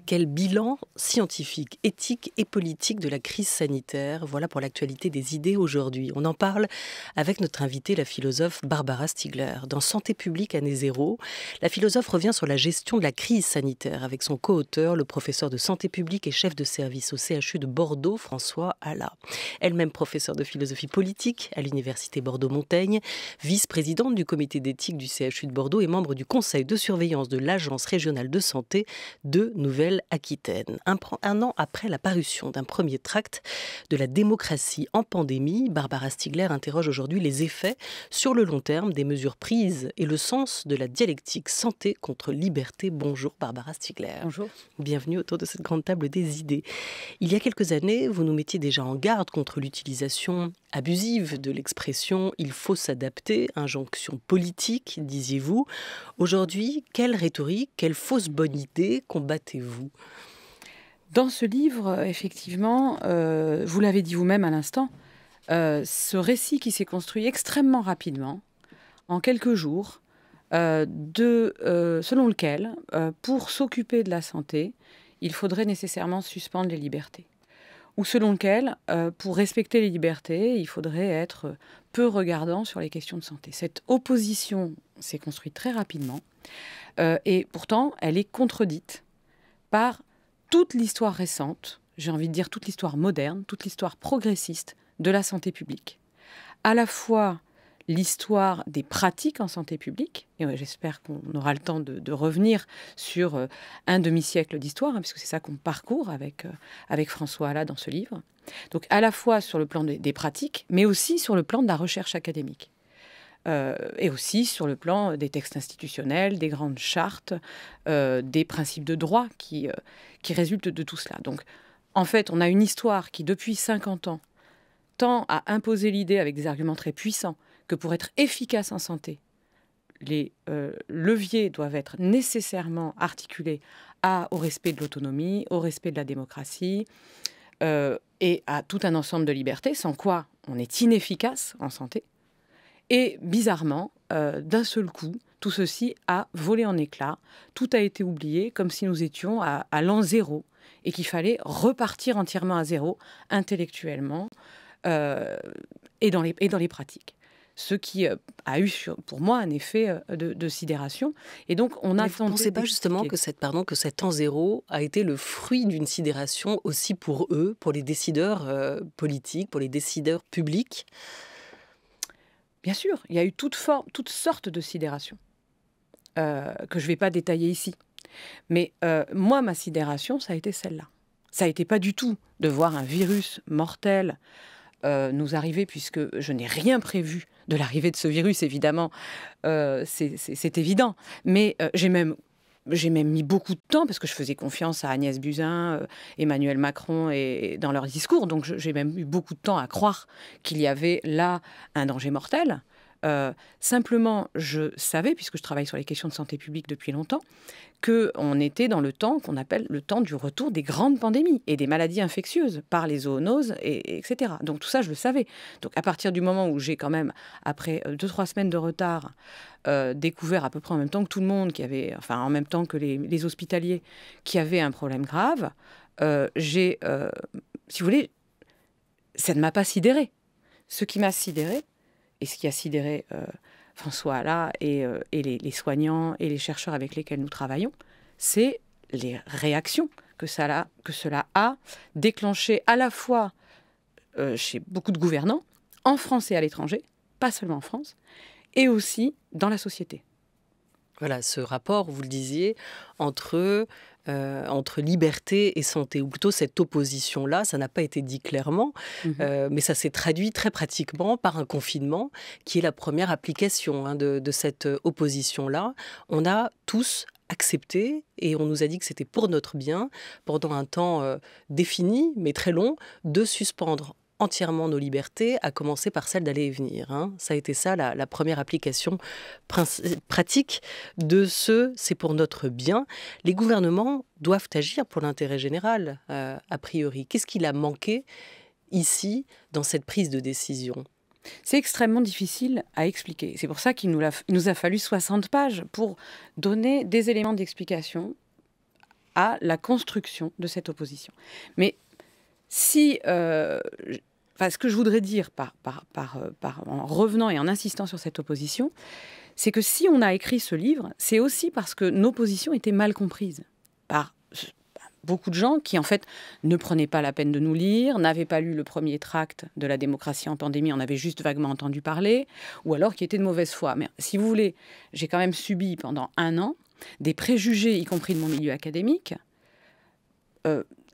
Quel bilan scientifique, éthique et politique de la crise sanitaire? Voilà pour l'actualité des idées aujourd'hui. On en parle avec notre invitée, la philosophe Barbara Stiegler. Dans Santé publique année zéro, la philosophe revient sur la gestion de la crise sanitaire avec son co-auteur, le professeur de santé publique et chef de service au CHU de Bordeaux, François Alla. Elle-même professeure de philosophie politique à l'université Bordeaux-Montaigne, vice-présidente du comité d'éthique du CHU de Bordeaux et membre du conseil de surveillance de l'Agence régionale de santé de Nouvelle-Aquitaine. Un an après la parution d'un premier tract de la démocratie en pandémie, Barbara Stiegler interroge aujourd'hui les effets sur le long terme des mesures prises et le sens de la dialectique santé contre liberté. Bonjour Barbara Stiegler. Bonjour. Bienvenue autour de cette grande table des idées. Il y a quelques années, vous nous mettiez déjà en garde contre l'utilisation abusive de l'expression « il faut s'adapter », injonction politique, disiez-vous. Aujourd'hui, quelle rhétorique, quelle fausse bonne idée combattez-vous? Dans ce livre, effectivement, vous l'avez dit vous-même à l'instant, ce récit qui s'est construit extrêmement rapidement, en quelques jours, selon lequel, pour s'occuper de la santé, il faudrait nécessairement suspendre les libertés. Ou selon lequel, pour respecter les libertés, il faudrait être peu regardant sur les questions de santé. Cette opposition s'est construite très rapidement, et pourtant, elle est contredite par toute l'histoire récente, j'ai envie de dire toute l'histoire moderne, toute l'histoire progressiste de la santé publique. À la fois l'histoire des pratiques en santé publique, et j'espère qu'on aura le temps de revenir sur un demi-siècle d'histoire, puisque c'est ça qu'on parcourt avec François Alla dans ce livre. Donc à la fois sur le plan des pratiques, mais aussi sur le plan de la recherche académique. Et aussi sur le plan des textes institutionnels, des grandes chartes, des principes de droit qui résultent de tout cela. Donc, en fait, on a une histoire qui, depuis 50 ans, tend à imposer l'idée avec des arguments très puissants que pour être efficace en santé, les leviers doivent être nécessairement articulés au respect de l'autonomie, au respect de la démocratie et à tout un ensemble de libertés, sans quoi on est inefficace en santé. Et bizarrement, d'un seul coup, tout ceci a volé en éclats. Tout a été oublié, comme si nous étions à l'an zéro et qu'il fallait repartir entièrement à zéro, intellectuellement et dans les pratiques. Ce qui a eu pour moi un effet de sidération. Et donc, on a Vous ne pensez pas justement que cet an zéro a été le fruit d'une sidération aussi pour eux, pour les décideurs politiques, pour les décideurs publics? Bien sûr, il y a eu toutes sortes de sidérations que je ne vais pas détailler ici. Mais moi, ma sidération, ça a été celle-là. Ça n'a été pas du tout de voir un virus mortel nous arriver, puisque je n'ai rien prévu de l'arrivée de ce virus, évidemment. C'est évident. Mais j'ai même mis beaucoup de temps, parce que je faisais confiance à Agnès Buzyn, Emmanuel Macron et dans leurs discours. Donc j'ai même eu beaucoup de temps à croire qu'il y avait là un danger mortel. Simplement, je savais, puisque je travaille sur les questions de santé publique depuis longtemps, qu'on était dans le temps qu'on appelle le temps du retour des grandes pandémies et des maladies infectieuses par les zoonoses, etc. Donc tout ça, je le savais. Donc à partir du moment où j'ai quand même, après 2-3 semaines de retard, découvert à peu près en même temps que tout le monde, en même temps que les hospitaliers, qui avaient un problème grave, si vous voulez, ça ne m'a pas sidéré. Ce qui m'a sidéré, et ce qui a sidéré François Alla et les soignants et les chercheurs avec lesquels nous travaillons, c'est les réactions que cela a déclenchées à la fois chez beaucoup de gouvernants, en France et à l'étranger, pas seulement en France, et aussi dans la société. Voilà, ce rapport, vous le disiez, entre liberté et santé, ou plutôt cette opposition-là, ça n'a pas été dit clairement, mais ça s'est traduit très pratiquement par un confinement, qui est la première application de cette opposition-là. On a tous accepté, et on nous a dit que c'était pour notre bien, pendant un temps défini, mais très long, de suspendre entièrement nos libertés, à commencer par celle d'aller et venir. Ça a été ça, la première application pratique de c'est pour notre bien. Les gouvernements doivent agir pour l'intérêt général, a priori. Qu'est-ce qu'il a manqué ici, dans cette prise de décision? C'est extrêmement difficile à expliquer. C'est pour ça qu'il nous a fallu 60 pages pour donner des éléments d'explication à la construction de cette opposition. Mais si... ce que je voudrais dire en revenant et en insistant sur cette opposition, c'est que si on a écrit ce livre, c'est aussi parce que nos positions étaient mal comprises par beaucoup de gens qui, en fait, ne prenaient pas la peine de nous lire, n'avaient pas lu le premier tract de la démocratie en pandémie, en avaient juste vaguement entendu parler, ou alors qui étaient de mauvaise foi. Mais si vous voulez, j'ai quand même subi pendant 1 an des préjugés, y compris de mon milieu académique,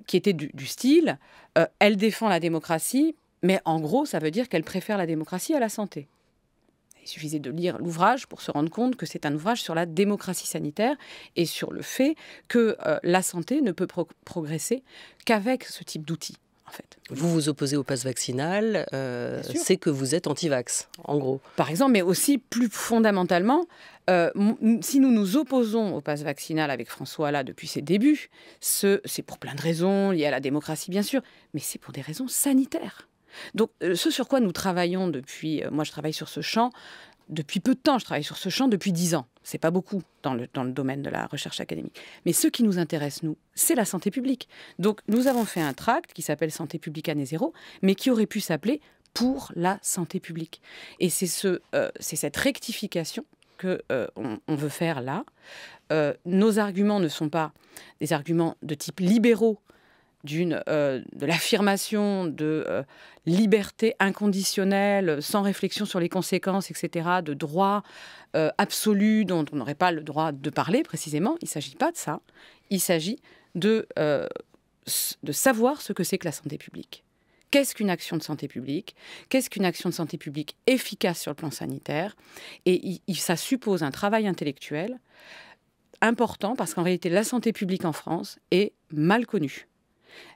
qui étaient du style « elle défend la démocratie », mais en gros, ça veut dire qu'elle préfère la démocratie à la santé. Il suffisait de lire l'ouvrage pour se rendre compte que c'est un ouvrage sur la démocratie sanitaire et sur le fait que la santé ne peut progresser qu'avec ce type d'outils, en fait. Vous vous opposez au pass vaccinal, c'est que vous êtes anti-vax, en gros. Par exemple, mais aussi plus fondamentalement, si nous nous opposons au pass vaccinal avec François là depuis ses débuts, c'est pour plein de raisons, liées à la démocratie bien sûr, mais c'est pour des raisons sanitaires. Donc, ce sur quoi nous travaillons depuis... moi, je travaille sur ce champ depuis peu de temps. Je travaille sur ce champ depuis 10 ans. C'est pas beaucoup dans le domaine de la recherche académique. Mais ce qui nous intéresse, nous, c'est la santé publique. Donc, nous avons fait un tract qui s'appelle « Santé publique année zéro », mais qui aurait pu s'appeler « Pour la santé publique ». Et c'est cette rectification qu'on veut faire là. Nos arguments ne sont pas des arguments de type libéraux, de l'affirmation de liberté inconditionnelle, sans réflexion sur les conséquences, etc., de droit absolu dont on n'aurait pas le droit de parler précisément. Il ne s'agit pas de ça. Il s'agit de savoir ce que c'est que la santé publique. Qu'est-ce qu'une action de santé publique? Qu'est-ce qu'une action de santé publique efficace sur le plan sanitaire? Et ça suppose un travail intellectuel important parce qu'en réalité, la santé publique en France est mal connue.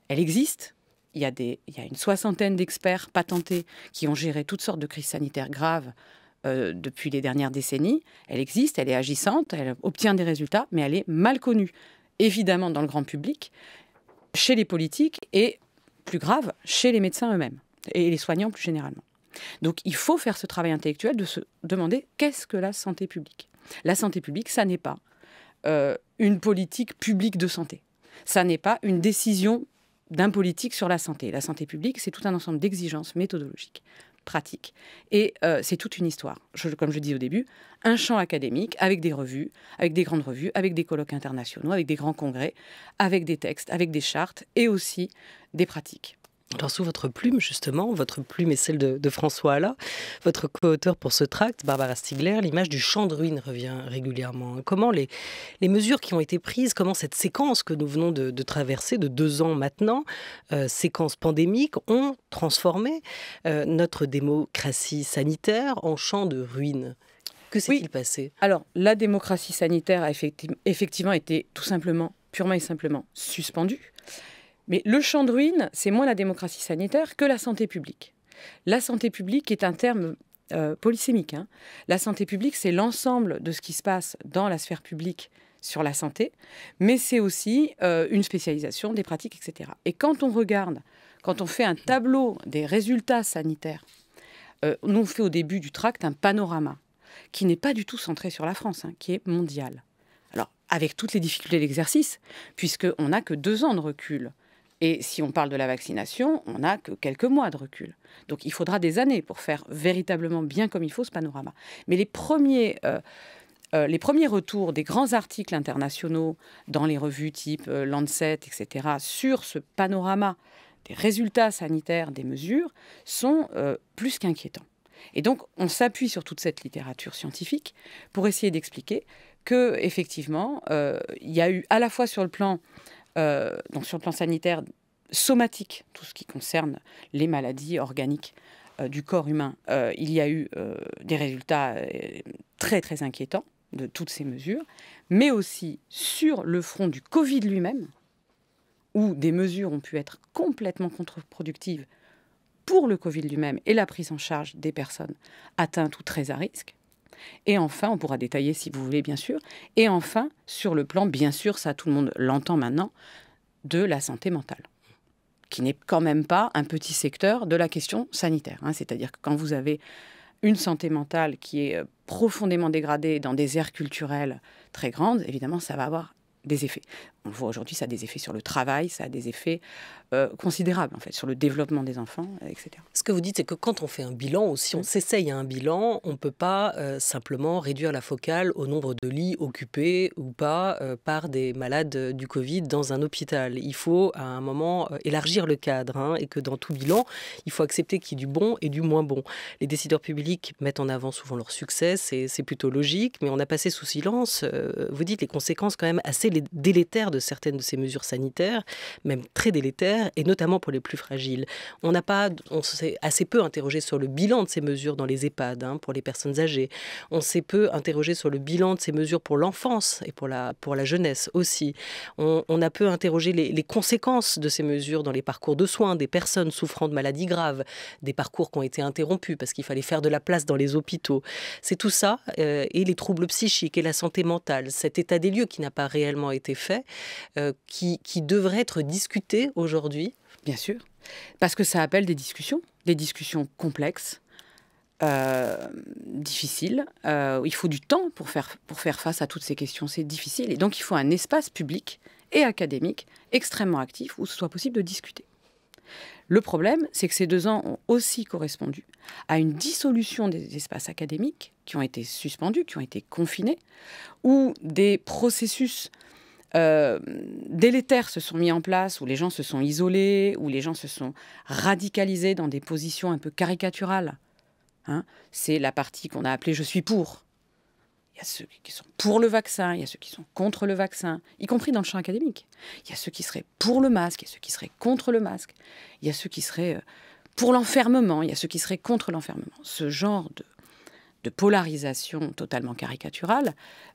Elle existe. Il y a une 60aine d'experts patentés qui ont géré toutes sortes de crises sanitaires graves depuis les dernières décennies. Elle existe, elle est agissante, elle obtient des résultats, mais elle est mal connue. Évidemment dans le grand public, chez les politiques et, plus grave, chez les médecins eux-mêmes et les soignants plus généralement. Donc il faut faire ce travail intellectuel de se demander qu'est-ce que la santé publique. La santé publique, ça n'est pas une politique publique de santé. Ça n'est pas une décision d'un politique sur la santé. La santé publique, c'est tout un ensemble d'exigences méthodologiques, pratiques. Et c'est toute une histoire. Comme je dis au début, un champ académique avec des revues, avec des grandes revues, avec des colloques internationaux, avec des grands congrès, avec des textes, avec des chartes et aussi des pratiques. Alors sous votre plume, justement, votre plume est celle de François Alla, votre co-auteur pour ce tract, Barbara Stiegler, l'image du champ de ruines revient régulièrement. Comment les mesures qui ont été prises, comment cette séquence que nous venons de traverser de 2 ans maintenant, séquence pandémique, ont transformé notre démocratie sanitaire en champ de ruines? Que s'est-il passé? Alors, la démocratie sanitaire a effectivement été tout simplement, purement et simplement suspendue. Mais le champ de ruines, c'est moins la démocratie sanitaire que la santé publique. La santé publique est un terme polysémique. La santé publique, c'est l'ensemble de ce qui se passe dans la sphère publique sur la santé, mais c'est aussi une spécialisation des pratiques, etc. Et quand on fait un tableau des résultats sanitaires, nous on fait au début du tract un panorama qui n'est pas du tout centré sur la France, qui est mondial. Alors, avec toutes les difficultés d'exercice, puisqu'on n'a que 2 ans de recul. Et si on parle de la vaccination, on n'a que quelques mois de recul. Donc il faudra des années pour faire véritablement bien comme il faut ce panorama. Mais les premiers retours des grands articles internationaux dans les revues type Lancet, etc., sur ce panorama des résultats sanitaires des mesures sont plus qu'inquiétants. Et donc on s'appuie sur toute cette littérature scientifique pour essayer d'expliquer qu'effectivement, il y a eu à la fois sur le plan sanitaire somatique, tout ce qui concerne les maladies organiques du corps humain, il y a eu des résultats très très inquiétants de toutes ces mesures, mais aussi sur le front du Covid lui-même, où des mesures ont pu être complètement contre-productives pour le Covid lui-même et la prise en charge des personnes atteintes ou très à risque. Et enfin, on pourra détailler si vous voulez, bien sûr. Et enfin, sur le plan, bien sûr, ça tout le monde l'entend maintenant, de la santé mentale, qui n'est quand même pas un petit secteur de la question sanitaire. C'est-à-dire que quand vous avez une santé mentale qui est profondément dégradée dans des aires culturelles très grandes, évidemment, ça va avoir des effets. On le voit aujourd'hui, ça a des effets sur le travail, ça a des effets considérables, en fait, sur le développement des enfants, etc. Ce que vous dites, c'est que quand on fait un bilan, ou si on s'essaye à un bilan, on ne peut pas simplement réduire la focale au nombre de lits occupés ou pas par des malades du Covid dans un hôpital. Il faut, à un moment, élargir le cadre, hein, et que dans tout bilan, il faut accepter qu'il y ait du bon et du moins bon. Les décideurs publics mettent en avant souvent leur succès, c'est plutôt logique, mais on a passé sous silence, vous dites, les conséquences quand même assez délétères de certaines de ces mesures sanitaires, même très délétères, et notamment pour les plus fragiles. On s'est assez peu interrogé sur le bilan de ces mesures dans les EHPAD, hein, pour les personnes âgées. On s'est peu interrogé sur le bilan de ces mesures pour l'enfance et pour la jeunesse aussi. On a peu interrogé les conséquences de ces mesures dans les parcours de soins des personnes souffrant de maladies graves, des parcours qui ont été interrompus parce qu'il fallait faire de la place dans les hôpitaux. C'est tout ça, et les troubles psychiques et la santé mentale, cet état des lieux qui n'a pas réellement été fait, qui devrait être discuté aujourd'hui. Bien sûr, parce que ça appelle des discussions complexes, difficiles. Il faut du temps pour faire face à toutes ces questions, c'est difficile. Et donc il faut un espace public et académique extrêmement actif où ce soit possible de discuter. Le problème, c'est que ces 2 ans ont aussi correspondu à une dissolution des espaces académiques qui ont été suspendus, qui ont été confinés, où des processus délétères se sont mis en place, où les gens se sont isolés, où les gens se sont radicalisés dans des positions un peu caricaturales. Hein, c'est la partie qu'on a appelée « je suis pour ». Il y a ceux qui sont pour le vaccin, il y a ceux qui sont contre le vaccin, y compris dans le champ académique. Il y a ceux qui seraient pour le masque, il y a ceux qui seraient contre le masque. Il y a ceux qui seraient pour l'enfermement, il y a ceux qui seraient contre l'enfermement. Ce genre de polarisation totalement caricaturale,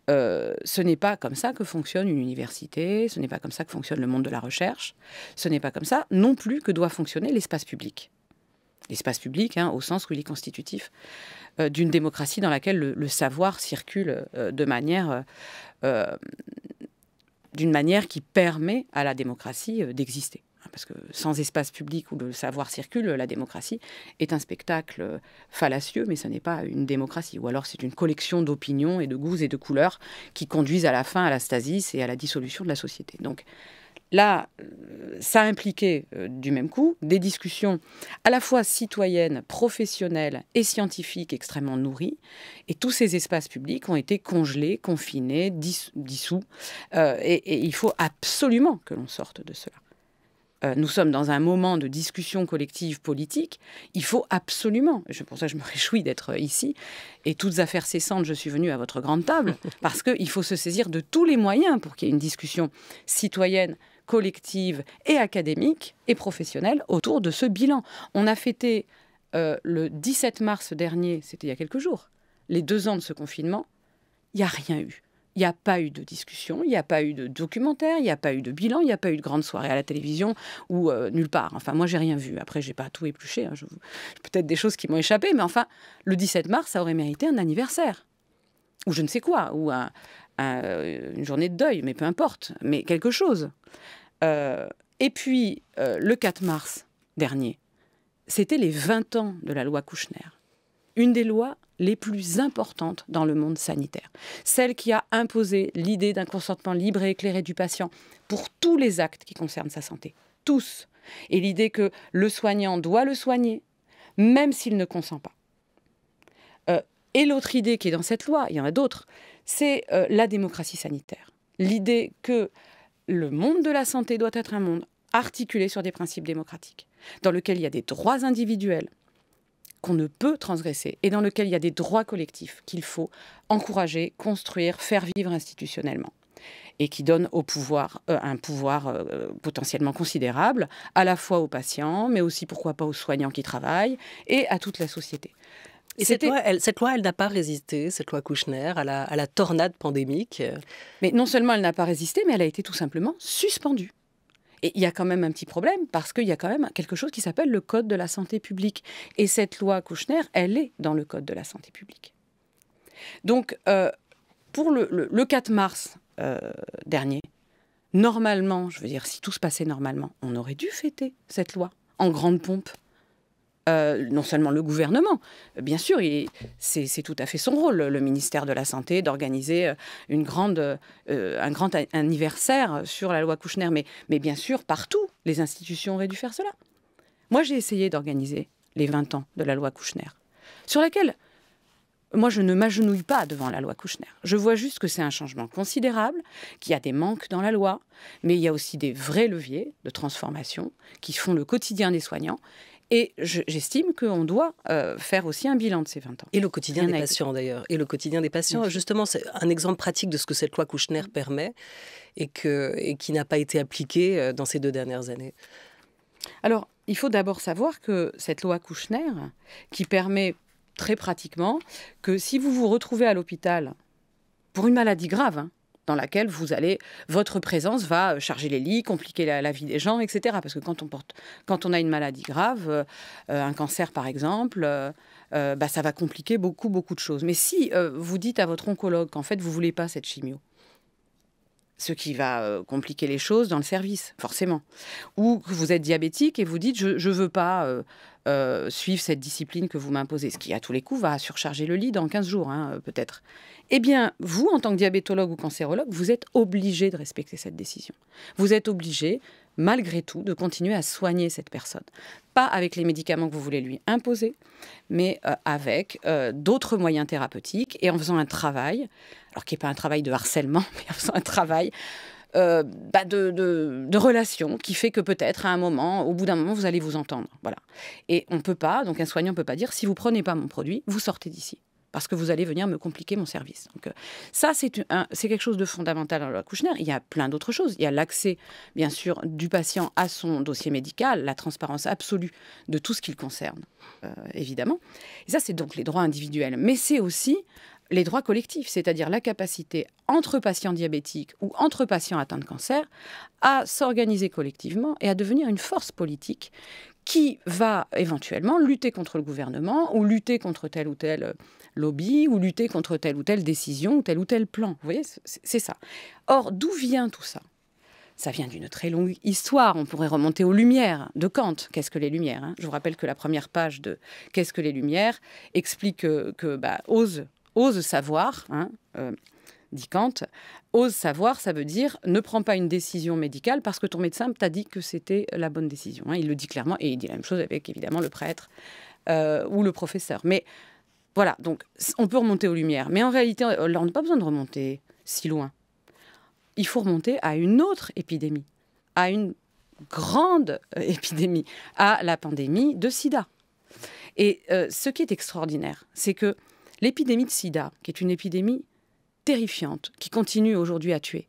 ce n'est pas comme ça que fonctionne une université, ce n'est pas comme ça que fonctionne le monde de la recherche, ce n'est pas comme ça non plus que doit fonctionner l'espace public. L'espace public, hein, au sens où il est constitutif d'une démocratie dans laquelle le savoir circule d'une manière qui permet à la démocratie d'exister. Parce que sans espace public où le savoir circule, la démocratie est un spectacle fallacieux, mais ce n'est pas une démocratie. Ou alors c'est une collection d'opinions et de goûts et de couleurs qui conduisent à la fin à la stasis et à la dissolution de la société. Donc là, ça impliquait du même coup des discussions à la fois citoyennes, professionnelles et scientifiques extrêmement nourries. Et tous ces espaces publics ont été congelés, confinés, dissous. Et il faut absolument que l'on sorte de cela. Nous sommes dans un moment de discussion collective politique. Il faut absolument, c'est pour ça que je me réjouis d'être ici, et toutes affaires cessantes, je suis venue à votre grande table, parce qu'il faut se saisir de tous les moyens pour qu'il y ait une discussion citoyenne, collective et académique et professionnelle autour de ce bilan. On a fêté le 17 mars dernier, c'était il y a quelques jours, les 2 ans de ce confinement. Il n'y a rien eu. Il n'y a pas eu de discussion, il n'y a pas eu de documentaire, il n'y a pas eu de bilan, il n'y a pas eu de grande soirée à la télévision ou nulle part. Enfin, moi, j'ai rien vu. Après, j'ai pas tout épluché. Hein. Peut-être des choses qui m'ont échappé, mais enfin, le 17 mars, ça aurait mérité un anniversaire. Ou je ne sais quoi, ou une journée de deuil, mais peu importe. Mais quelque chose. Et puis, le 4 mars dernier, c'était les 20 ans de la loi Kouchner. Une des lois les plus importantes dans le monde sanitaire. Celle qui a imposé l'idée d'un consentement libre et éclairé du patient pour tous les actes qui concernent sa santé. Tous. Et l'idée que le soignant doit le soigner, même s'il ne consent pas. Et l'autre idée qui est dans cette loi, il y en a d'autres, c'est la démocratie sanitaire. L'idée que le monde de la santé doit être un monde articulé sur des principes démocratiques, dans lequel il y a des droits individuels qu'on ne peut transgresser et dans lequel il y a des droits collectifs qu'il faut encourager, construire, faire vivre institutionnellement et qui donne au pouvoir un pouvoir potentiellement considérable, à la fois aux patients, mais aussi, pourquoi pas, aux soignants qui travaillent et à toute la société. Et cette loi, elle n'a pas résisté, cette loi Kouchner, à la tornade pandémique. Mais non seulement elle n'a pas résisté, mais elle a été tout simplement suspendue. Et il y a quand même un petit problème, parce qu'il y a quand même quelque chose qui s'appelle le Code de la santé publique. Et cette loi Kouchner, elle est dans le Code de la santé publique. Donc, pour le 4 mars dernier, normalement, je veux dire, si tout se passait normalement, on aurait dû fêter cette loi en grande pompe. non seulement le gouvernement, bien sûr, c'est tout à fait son rôle, le ministère de la Santé, d'organiser un grand anniversaire sur la loi Kouchner, mais bien sûr, partout, les institutions auraient dû faire cela. Moi, j'ai essayé d'organiser les 20 ans de la loi Kouchner, sur laquelle, moi, je ne m'agenouille pas devant la loi Kouchner. Je vois juste que c'est un changement considérable, qu'il y a des manques dans la loi, mais il y a aussi des vrais leviers de transformation qui font le quotidien des soignants. Et j'estime qu'on doit faire aussi un bilan de ces 20 ans. Et le quotidien des patients, d'ailleurs. Et le quotidien des patients, justement, c'est un exemple pratique de ce que cette loi Kouchner permet et qui n'a pas été appliqué dans ces 2 dernières années. Alors, il faut d'abord savoir que cette loi Kouchner, qui permet très pratiquement que si vous vous retrouvez à l'hôpital pour une maladie grave, dans laquelle votre présence va charger les lits, compliquer la vie des gens, etc. Parce que quand on a une maladie grave, un cancer par exemple, ça va compliquer beaucoup de choses. Mais si vous dites à votre oncologue qu'en fait vous voulez pas cette chimio, ce qui va compliquer les choses dans le service, forcément. Ou que vous êtes diabétique et vous dites je veux pas suivre cette discipline que vous m'imposez, ce qui à tous les coups va surcharger le lit dans 15 jours, peut-être. Eh bien, vous, en tant que diabétologue ou cancérologue, vous êtes obligé de respecter cette décision. Vous êtes obligé, malgré tout, de continuer à soigner cette personne. Pas avec les médicaments que vous voulez lui imposer, mais avec d'autres moyens thérapeutiques et en faisant un travail, alors qui n'est pas un travail de harcèlement, mais en faisant un travail de relation qui fait que peut-être, au bout d'un moment, vous allez vous entendre. Voilà. Et on ne peut pas, donc un soignant ne peut pas dire, si vous ne prenez pas mon produit, vous sortez d'ici. Parce que vous allez venir me compliquer mon service. Donc, ça, c'est quelque chose de fondamental dans la loi Kouchner. Il y a plein d'autres choses. Il y a l'accès, bien sûr, du patient à son dossier médical, la transparence absolue de tout ce qui le concerne, évidemment. Et ça, c'est donc les droits individuels. Mais c'est aussi les droits collectifs, c'est-à-dire la capacité entre patients diabétiques ou entre patients atteints de cancer à s'organiser collectivement et à devenir une force politique qui va éventuellement lutter contre le gouvernement ou lutter contre tel ou tel lobby ou lutter contre telle ou telle décision ou tel plan. Vous voyez, c'est ça. Or, d'où vient tout ça ? Ça vient d'une très longue histoire. On pourrait remonter aux Lumières de Kant. Qu'est-ce que les Lumières ? Je vous rappelle que la première page de Qu'est-ce que les Lumières explique que ose savoir, dit Kant, ose savoir, ça veut dire ne prends pas une décision médicale parce que ton médecin t'a dit que c'était la bonne décision. Il le dit clairement et il dit la même chose avec évidemment le prêtre ou le professeur. Mais voilà, donc on peut remonter aux Lumières. Mais en réalité, on n'a pas besoin de remonter si loin. Il faut remonter à une autre épidémie, à une grande épidémie, à la pandémie de sida. Et ce qui est extraordinaire, c'est que l'épidémie de sida, qui est une épidémie terrifiante, qui continue aujourd'hui à tuer,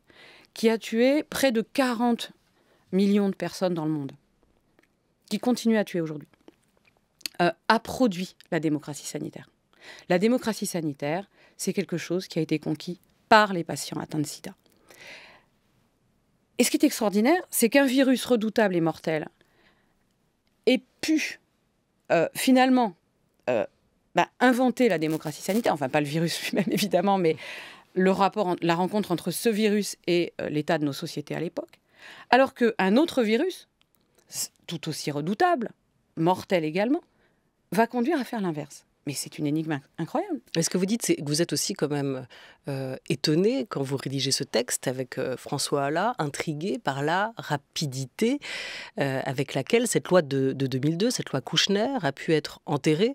qui a tué près de 40 millions de personnes dans le monde, qui continue à tuer aujourd'hui, a produit la démocratie sanitaire. La démocratie sanitaire, c'est quelque chose qui a été conquis par les patients atteints de sida. Et ce qui est extraordinaire, c'est qu'un virus redoutable et mortel ait pu finalement inventer la démocratie sanitaire, enfin pas le virus lui-même évidemment, mais la rencontre entre ce virus et l'état de nos sociétés à l'époque, alors qu'un autre virus, tout aussi redoutable, mortel également, va conduire à faire l'inverse. Mais c'est une énigme incroyable. Mais ce que vous dites, c'est que vous êtes aussi quand même étonné quand vous rédigez ce texte avec François Hallat, intrigué par la rapidité avec laquelle cette loi de 2002, cette loi Kouchner, a pu être enterrée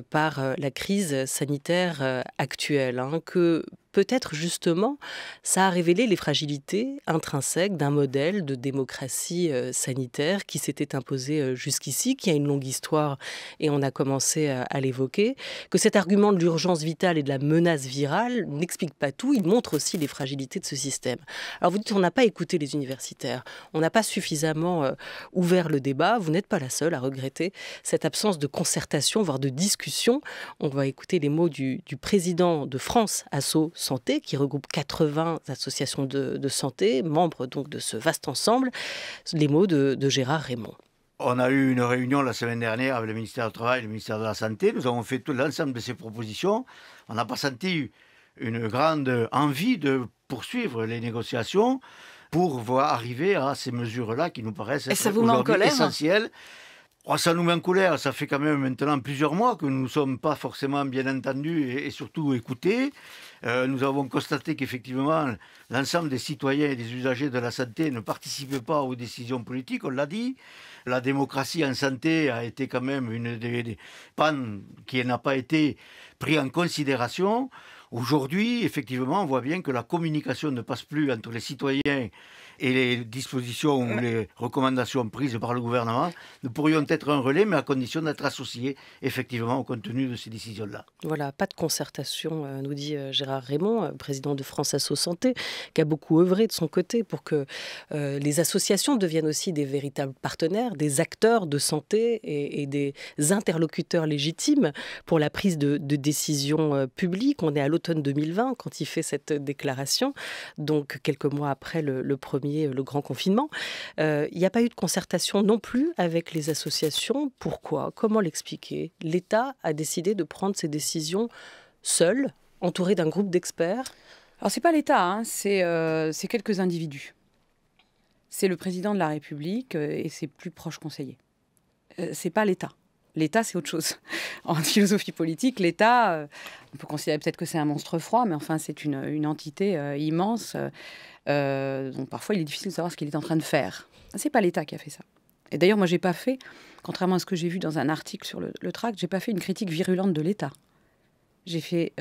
par la crise sanitaire actuelle, que peut-être justement, ça a révélé les fragilités intrinsèques d'un modèle de démocratie sanitaire qui s'était imposé jusqu'ici, qui a une longue histoire et on a commencé à l'évoquer, que cet argument de l'urgence vitale et de la menace virale n'explique pas tout, il montre aussi les fragilités de ce système. Alors vous dites, on n'a pas écouté les universitaires, on n'a pas suffisamment ouvert le débat, vous n'êtes pas la seule à regretter cette absence de concertation, voire de discussion. On va écouter les mots du président de France Asso Santé, qui regroupe 80 associations de santé, membres donc de ce vaste ensemble, les mots de Gérard Raymond. On a eu une réunion la semaine dernière avec le ministère du Travail et le ministère de la Santé. Nous avons fait tout l'ensemble de ces propositions. On n'a pas senti une grande envie de poursuivre les négociations pour voir arriver à ces mesures-là qui nous paraissent être aujourd'hui essentielles. Oh, ça nous met en colère. Ça fait quand même maintenant plusieurs mois que nous ne sommes pas forcément bien entendus et surtout écoutés. Nous avons constaté qu'effectivement, l'ensemble des citoyens et des usagers de la santé ne participaient pas aux décisions politiques, on l'a dit. La démocratie en santé a été quand même une des pannes qui n'a pas été prise en considération. Aujourd'hui, effectivement, on voit bien que la communication ne passe plus entre les citoyens et les dispositions ou les recommandations prises par le gouvernement. Nous pourrions être un relais, mais à condition d'être associés effectivement au contenu de ces décisions-là. Voilà, pas de concertation, nous dit Gérard Raymond, président de France Asso Santé, qui a beaucoup œuvré de son côté pour que les associations deviennent aussi des véritables partenaires, des acteurs de santé et des interlocuteurs légitimes pour la prise de décisions publiques. On est à l'automne 2020 quand il fait cette déclaration, donc quelques mois après le grand confinement. Il n'y a pas eu de concertation non plus avec les associations. Pourquoi? Comment l'expliquer? L'État a décidé de prendre ses décisions seul, entouré d'un groupe d'experts. Alors, ce n'est pas l'État, hein, c'est quelques individus. C'est le président de la République et ses plus proches conseillers. Ce n'est pas l'État. L'État, c'est autre chose. En philosophie politique, l'État, on peut considérer peut-être que c'est un monstre froid, mais enfin, c'est une entité immense. Donc parfois, il est difficile de savoir ce qu'il est en train de faire. Ce n'est pas l'État qui a fait ça. Et d'ailleurs, moi, j'ai pas fait, contrairement à ce que j'ai vu dans un article sur le Tract, j'ai pas fait une critique virulente de l'État. J'ai fait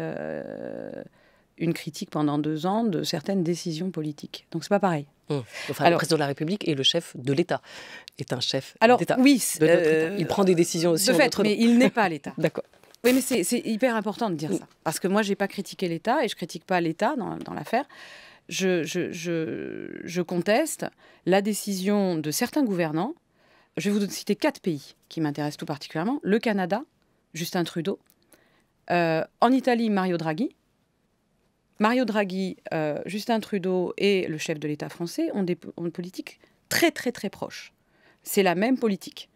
une critique pendant 2 ans de certaines décisions politiques. Donc c'est pas pareil. Enfin, le président de la République est le chef de l'État, est un chef d'État. Oui, il prend des décisions aussi. De fait, mais il n'est pas l'État. D'accord. Oui, mais c'est hyper important de dire ça. Parce que moi, j'ai pas critiqué l'État et je critique pas l'État dans l'affaire. Je conteste la décision de certains gouvernants. Je vais vous citer 4 pays qui m'intéressent tout particulièrement. Le Canada, Justin Trudeau. En Italie, Mario Draghi. Mario Draghi, Justin Trudeau et le chef de l'État français ont une politique très, très, très proche. C'est la même politique,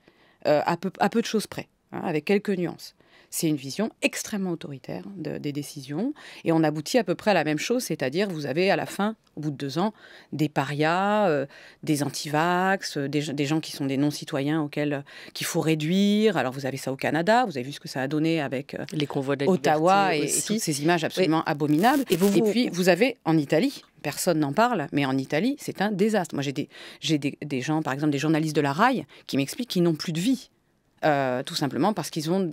à peu de choses près, hein, avec quelques nuances. C'est une vision extrêmement autoritaire des décisions. Et on aboutit à peu près à la même chose, c'est-à-dire vous avez à la fin, au bout de 2 ans, des parias, des antivax, des gens qui sont des non-citoyens qu'il faut réduire. Alors vous avez ça au Canada, vous avez vu ce que ça a donné avec les convois de la Ottawa et toutes ces images absolument abominables. Et puis vous avez en Italie, personne n'en parle, mais en Italie, c'est un désastre. Moi j'ai des gens, par exemple des journalistes de la RAI, qui m'expliquent qu'ils n'ont plus de vie. Tout simplement parce qu'ils ont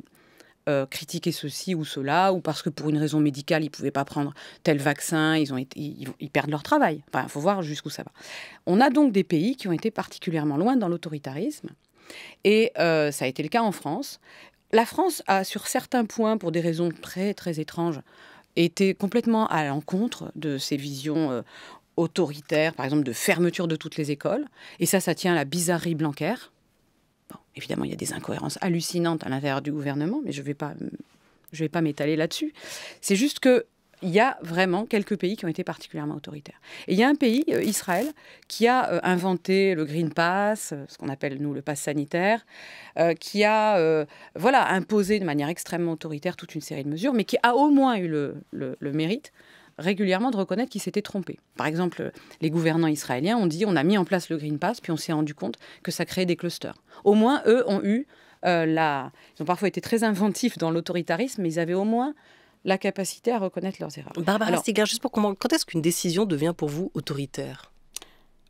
critiquer ceci ou cela, ou parce que pour une raison médicale, ils ne pouvaient pas prendre tel vaccin, ils perdent leur travail. Enfin, il faut voir jusqu'où ça va. On a donc des pays qui ont été particulièrement loin dans l'autoritarisme, et ça a été le cas en France. La France a, sur certains points, pour des raisons très, très étranges, été complètement à l'encontre de ces visions autoritaires, par exemple de fermeture de toutes les écoles, et ça tient à la bizarrerie Blanquer. Bon, évidemment, il y a des incohérences hallucinantes à l'intérieur du gouvernement, mais je vais pas m'étaler là-dessus. C'est juste qu'il y a vraiment quelques pays qui ont été particulièrement autoritaires. Et il y a un pays, Israël, qui a inventé le Green Pass, ce qu'on appelle, nous, le pass sanitaire, qui a imposé de manière extrêmement autoritaire toute une série de mesures, mais qui a au moins eu le mérite régulièrement de reconnaître qu'ils s'étaient trompés. Par exemple, les gouvernants israéliens ont dit on a mis en place le Green Pass, puis on s'est rendu compte que ça créait des clusters. Au moins, eux ont eu ils ont parfois été très inventifs dans l'autoritarisme, mais ils avaient au moins la capacité à reconnaître leurs erreurs. Barbara Stiegler, juste pour comprendre, quand est-ce qu'une décision devient pour vous autoritaire?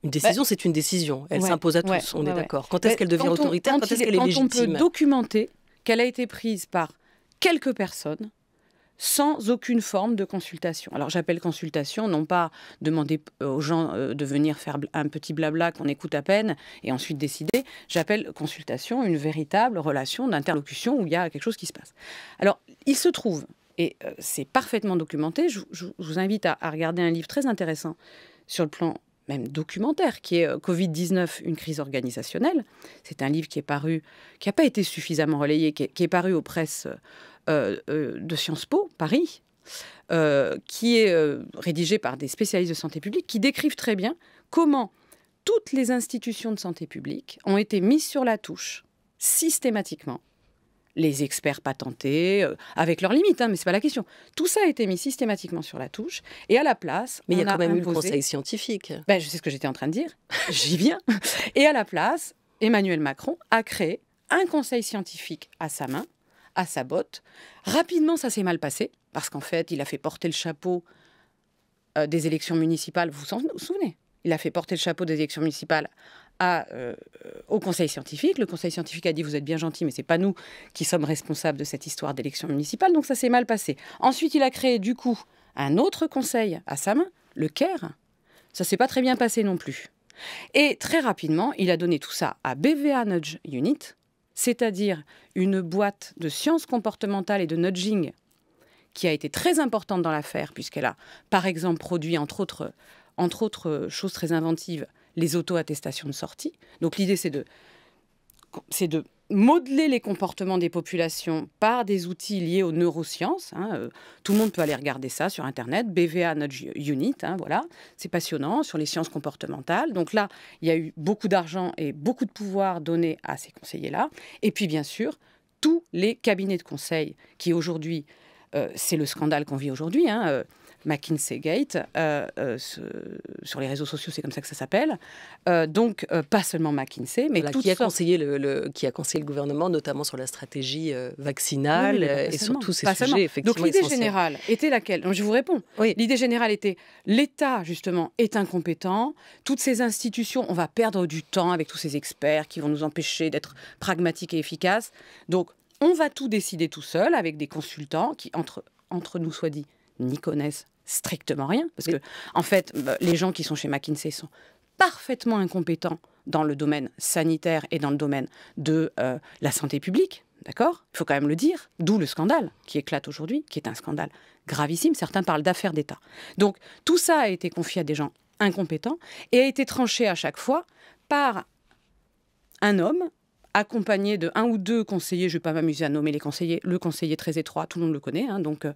Une décision, c'est une décision. Elle s'impose à tous, on est d'accord. Quand est-ce qu'elle devient autoritaire? Quand est-ce qu'elle est légitime? Quand on peut documenter qu'elle a été prise par quelques personnes, sans aucune forme de consultation. Alors j'appelle consultation, non pas demander aux gens de venir faire un petit blabla qu'on écoute à peine et ensuite décider. J'appelle consultation une véritable relation d'interlocution où il y a quelque chose qui se passe. Alors il se trouve, et c'est parfaitement documenté, je vous invite à regarder un livre très intéressant sur le plan même documentaire, qui est Covid-19, une crise organisationnelle. C'est un livre qui est paru, qui n'a pas été suffisamment relayé, qui est paru aux presses de Sciences Po, Paris, qui est rédigé par des spécialistes de santé publique, qui décrivent très bien comment toutes les institutions de santé publique ont été mises sur la touche, systématiquement. Les experts patentés, avec leurs limites, mais ce n'est pas la question. Tout ça a été mis systématiquement sur la touche, et à la place... Mais il y a quand même eu le conseil scientifique. Je sais ce que j'étais en train de dire, j'y viens. Et à la place, Emmanuel Macron a créé un conseil scientifique à sa main, à sa botte. Rapidement, ça s'est mal passé, parce qu'en fait, il a fait porter le chapeau des élections municipales. Vous vous souvenez? Il a fait porter le chapeau des élections municipales au conseil scientifique. Le conseil scientifique a dit « Vous êtes bien gentil, mais ce n'est pas nous qui sommes responsables de cette histoire d'élection municipale. » Donc ça s'est mal passé. Ensuite, il a créé du coup un autre conseil à sa main, le CAIR. Ça ne s'est pas très bien passé non plus. Et très rapidement, il a donné tout ça à BVA Nudge Unit, c'est-à-dire une boîte de sciences comportementales et de nudging qui a été très importante dans l'affaire, puisqu'elle a, par exemple, produit, entre autres choses très inventives, les auto-attestations de sortie. Donc l'idée, c'est de modeler les comportements des populations par des outils liés aux neurosciences. Tout le monde peut aller regarder ça sur Internet, BVA Nudge Unit, voilà. C'est passionnant, sur les sciences comportementales. Donc là, il y a eu beaucoup d'argent et beaucoup de pouvoir donné à ces conseillers-là. Et puis, bien sûr, tous les cabinets de conseil qui, aujourd'hui, c'est le scandale qu'on vit aujourd'hui, McKinsey Gate, sur les réseaux sociaux, c'est comme ça que ça s'appelle. Donc, pas seulement McKinsey, mais qui a conseillé le gouvernement, notamment sur la stratégie vaccinale et sur tous ces sujets, effectivement. Donc, l'idée générale était laquelle? Donc, je vous réponds. Oui. L'idée générale était l'État, justement, est incompétent. Toutes ces institutions, on va perdre du temps avec tous ces experts qui vont nous empêcher d'être pragmatiques et efficaces. Donc, on va tout décider tout seul avec des consultants qui, entre nous soit dit, n'y connaissent strictement rien. Parce que, en fait, les gens qui sont chez McKinsey sont parfaitement incompétents dans le domaine sanitaire et dans le domaine de la santé publique. D'accord? Il faut quand même le dire. D'où le scandale qui éclate aujourd'hui, qui est un scandale gravissime. Certains parlent d'affaires d'État. Donc, tout ça a été confié à des gens incompétents et a été tranché à chaque fois par un homme accompagné de un ou deux conseillers, je ne vais pas m'amuser à nommer les conseillers, le conseiller très étroit, tout le monde le connaît, donc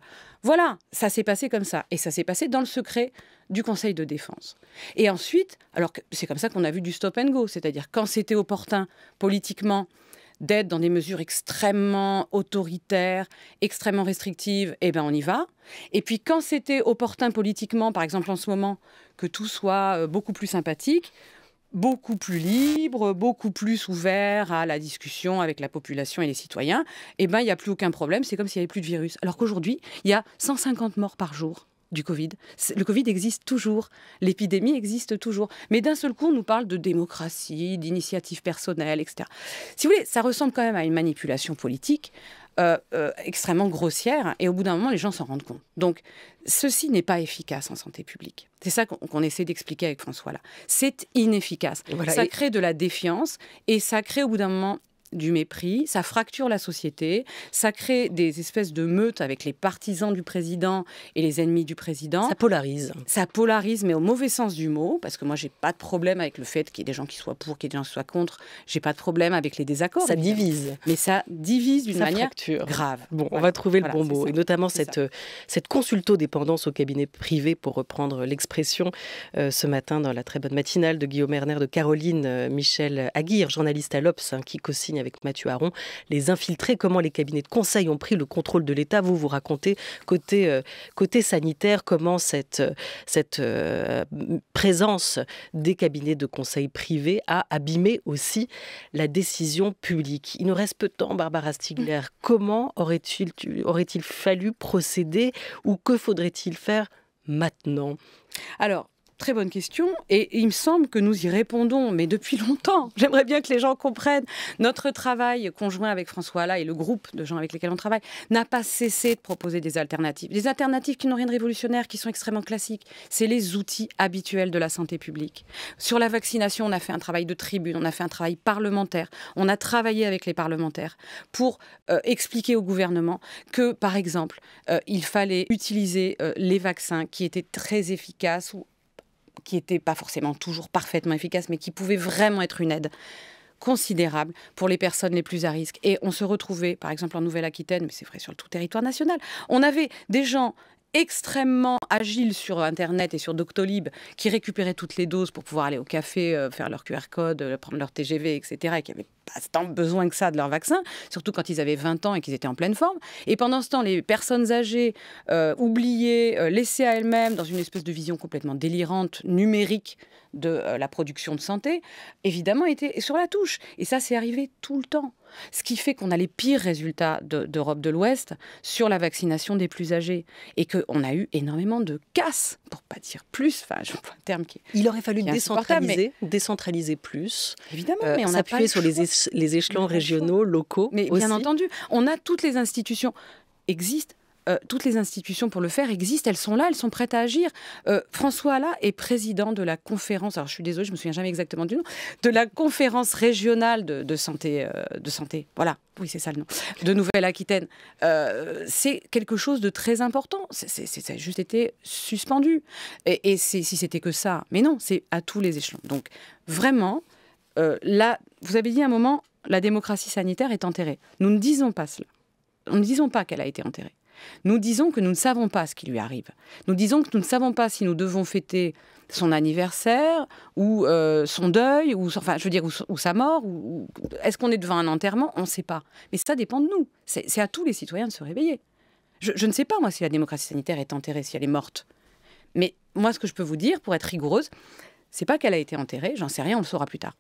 voilà, ça s'est passé comme ça, et ça s'est passé dans le secret du Conseil de défense. Et ensuite, alors c'est comme ça qu'on a vu du stop and go, c'est-à-dire quand c'était opportun politiquement d'être dans des mesures extrêmement autoritaires, extrêmement restrictives, eh ben on y va. Et puis quand c'était opportun politiquement, par exemple en ce moment, que tout soit beaucoup plus sympathique, beaucoup plus libre, beaucoup plus ouvert à la discussion avec la population et les citoyens, eh ben, il n'y a plus aucun problème, c'est comme s'il n'y avait plus de virus. Alors qu'aujourd'hui, il y a 150 morts par jour du Covid. Le Covid existe toujours, l'épidémie existe toujours. Mais d'un seul coup, on nous parle de démocratie, d'initiative personnelle, etc. Si vous voulez, ça ressemble quand même à une manipulation politique extrêmement grossière, et au bout d'un moment, les gens s'en rendent compte. Donc, ceci n'est pas efficace en santé publique. C'est ça qu'on essaie d'expliquer avec François, là. C'est inefficace. Voilà, ça crée de la défiance, et ça crée au bout d'un moment du mépris, ça fracture la société, ça crée des espèces de meutes avec les partisans du président et les ennemis du président. Ça polarise. Ça polarise, mais au mauvais sens du mot, parce que moi, j'ai pas de problème avec le fait qu'il y ait des gens qui soient pour, qu'il y ait des gens qui soient contre. J'ai pas de problème avec les désaccords. Ça divise. Mais ça divise d'une manière fracture. Grave. Bon, voilà. On va trouver le bon mot. Et notamment cette consulto-dépendance au cabinet privé, pour reprendre l'expression, ce matin dans la très bonne matinale de Guillaume Erner, de Caroline Michel Aguirre, journaliste à l'Obs, qui co-signe avec Mathieu Aron, les infiltrés, comment les cabinets de conseil ont pris le contrôle de l'État. Vous racontez côté sanitaire comment cette présence des cabinets de conseil privés a abîmé aussi la décision publique. Il nous reste peu de temps, Barbara Stigler. Comment aurait-il fallu procéder, ou que faudrait-il faire maintenant? Alors, très bonne question, et il me semble que nous y répondons, mais depuis longtemps. J'aimerais bien que les gens comprennent. Notre travail conjoint avec François Alla et le groupe de gens avec lesquels on travaille n'a pas cessé de proposer des alternatives. Des alternatives qui n'ont rien de révolutionnaire, qui sont extrêmement classiques. C'est les outils habituels de la santé publique. Sur la vaccination, on a fait un travail de tribune, on a fait un travail parlementaire. On a travaillé avec les parlementaires pour expliquer au gouvernement que, par exemple, il fallait utiliser les vaccins qui étaient très efficaces, ou qui n'étaient pas forcément toujours parfaitement efficaces, mais qui pouvaient vraiment être une aide considérable pour les personnes les plus à risque. Et on se retrouvait, par exemple, en Nouvelle-Aquitaine, mais c'est vrai sur le tout territoire national, on avait des gens extrêmement agiles sur Internet et sur Doctolib qui récupéraient toutes les doses pour pouvoir aller au café, faire leur QR code, prendre leur TGV, etc., et qui n'avaient pas tant besoin que ça de leur vaccin, surtout quand ils avaient 20 ans et qu'ils étaient en pleine forme. Et pendant ce temps, les personnes âgées, oubliées, laissées à elles-mêmes dans une espèce de vision complètement délirante, numérique de la production de santé, évidemment étaient sur la touche. Et ça, c'est arrivé tout le temps. Ce qui fait qu'on a les pires résultats d'Europe de l'Ouest sur la vaccination des plus âgés. Et qu'on a eu énormément de casse, pour pas dire plus. Enfin, je vois un terme qui est. Il aurait fallu décentraliser, décentraliser plus. Évidemment, mais on n'a pas s'appuyer sur les échelons régionaux, locaux. Mais aussi. bien entendu, on a toutes les institutions existent. Toutes les institutions pour le faire existent, elles sont là, elles sont prêtes à agir. François Alla est président de la conférence, alors je suis désolée, je ne me souviens jamais exactement du nom, de la conférence régionale de santé, voilà, oui c'est ça le nom, de Nouvelle-Aquitaine. C'est quelque chose de très important, ça a juste été suspendu. Et si c'était que ça, mais non, c'est à tous les échelons. Donc vraiment, là, vous avez dit à un moment, la démocratie sanitaire est enterrée. Nous ne disons pas cela. Nous ne disons pas qu'elle a été enterrée. Nous disons que nous ne savons pas ce qui lui arrive. Nous disons que nous ne savons pas si nous devons fêter son anniversaire ou son deuil, ou sa mort. Ou est-ce qu'on est devant un enterrement? On ne sait pas. Mais ça dépend de nous. C'est à tous les citoyens de se réveiller. Je ne sais pas, moi, si la démocratie sanitaire est enterrée, si elle est morte. Mais moi, ce que je peux vous dire, pour être rigoureuse, c'est pas qu'elle a été enterrée, j'en sais rien, on le saura plus tard,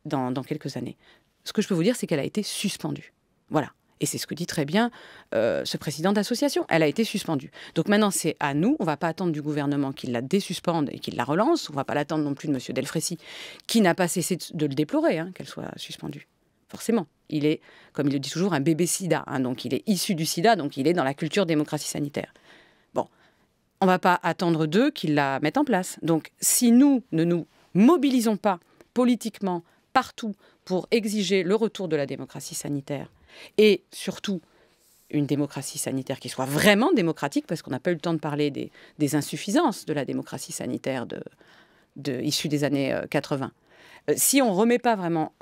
dans quelques années. Ce que je peux vous dire, c'est qu'elle a été suspendue. Voilà. Et c'est ce que dit très bien ce président d'association. Elle a été suspendue. Donc maintenant, c'est à nous. On ne va pas attendre du gouvernement qu'il la désuspende et qu'il la relance. On ne va pas l'attendre non plus de M. Delfrécy, qui n'a pas cessé de le déplorer, qu'elle soit suspendue. Forcément. Il est, comme il le dit toujours, un bébé sida. Donc il est issu du sida, donc il est dans la culture démocratie sanitaire. Bon, on ne va pas attendre d'eux qu'ils la mettent en place. Donc si nous ne nous mobilisons pas politiquement, partout, pour exiger le retour de la démocratie sanitaire, et surtout une démocratie sanitaire qui soit vraiment démocratique, parce qu'on n'a pas eu le temps de parler des insuffisances de la démocratie sanitaire issue des années 80. Si on ne remet pas vraiment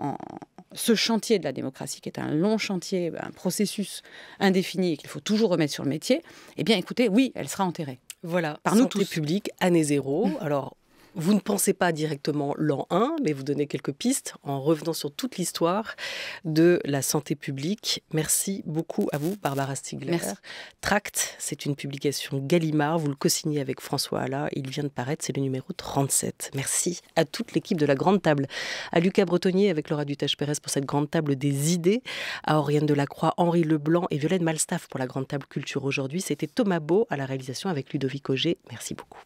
ce chantier de la démocratie, qui est un long chantier, un processus indéfini et qu'il faut toujours remettre sur le métier, eh bien écoutez, oui, elle sera enterrée. Voilà, par nous santé tous. Publique, année zéro. Alors, vous ne pensez pas directement l'an 1, mais vous donnez quelques pistes en revenant sur toute l'histoire de la santé publique. Merci beaucoup à vous, Barbara Stiegler. Merci. Tract, c'est une publication Gallimard. Vous le co-signez avec François Alla. Il vient de paraître, c'est le numéro 37. Merci à toute l'équipe de la Grande Table. À Lucas Bretonnier avec Laura Dutèche-Pérez pour cette Grande Table des idées. À Oriane Delacroix, Henri Leblanc et Violaine Malstaff pour la Grande Table Culture aujourd'hui. C'était Thomas Beau à la réalisation avec Ludovic Auger. Merci beaucoup.